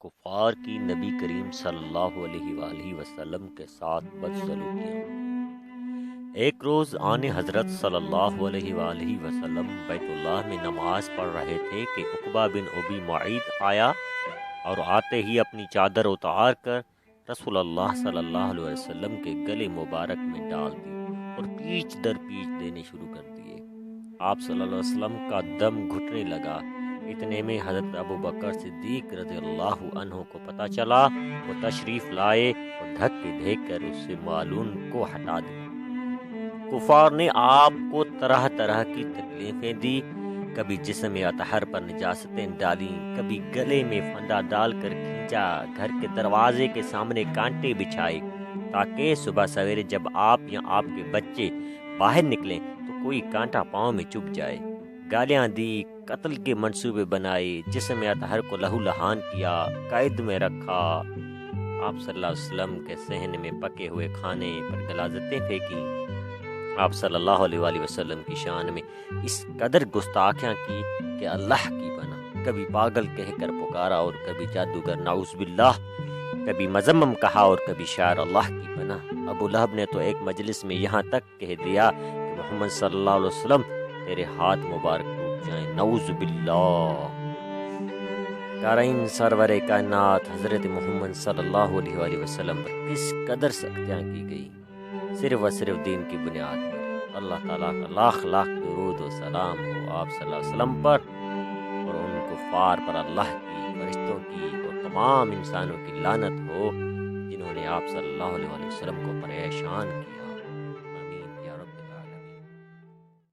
کفار کی نبی کریم صلی اللہ علیہ وآلہ وسلم کے ساتھ بدسلوکیاں۔ ایک روز آن حضرت صلی اللہ علیہ وآلہ وسلم بیت اللہ میں نماز پڑھ رہے تھے کہ عقبہ بن ابی معیط آیا اور آتے ہی اپنی چادر اتار کر رسول اللہ صلی اللہ علیہ وسلم کے گلے مبارک میں ڈال دی اور پیچ در پیچ دینے شروع کر دیے۔ آپ صلی اللہ علیہ وسلم کا دم گھٹنے لگا۔ اتنے میں حضرت ابو بکر صدیق رضی اللہ عنہ کو پتہ چلا، وہ تشریف لائے اور دھکے دے کر اس سے معلوم کو ہٹا دیا۔ کفار نے آپ کو طرح طرح کی تکلیفیں دی، کبھی جسم اطہر پر نجاستیں ڈالیں، کبھی گلے میں پھندا ڈال کر کھینچا، گھر کے دروازے کے سامنے کانٹے بچھائے تاکہ صبح سویرے جب آپ یا آپ کے بچے باہر نکلیں تو کوئی کانٹا پاؤں میں چبھ جائے، گالیاں دی، قتل کے منصوبے بنائے، جسم اطہر کو لہو لہان کیا، قید میں رکھا، آپ صلی اللہ علیہ وسلم کے صحن میں پکے ہوئے کھانے پر غلاظتیں پھینکی، آپ صلی اللہ علیہ وآلہ وسلم کی شان میں اس قدر گستاخیاں کی کہ اللہ کی پناہ، کبھی پاگل کہہ کر پکارا اور کبھی جادوگر نعوذ باللہ، کبھی مذمم کہا اور کبھی شاعر اللہ کی پناہ۔ ابو لہب نے تو ایک مجلس میں یہاں تک کہہ دیا کہ محمد صلی اللہ علیہ وسلم تیرے ہاتھ مبارک ٹوٹ جائیں، نعوذ باللہ۔ قارئین سرور کائنات حضرت محمد صلی اللہ علیہ وآلہ وسلم پر کس قدر سختیاں کی گئی، صرف و صرف دین کی بنیاد پر۔ اللہ تعالیٰ کا لاکھ لاکھ درود و سلام ہو آپ صلی اللہ علیہ وسلم پر اور ان کفار پر اللہ کی، فرشتوں کی اور تمام انسانوں کی لعنت ہو جنہوں نے آپ صلی اللہ علیہ وسلم کو پریشان کیا۔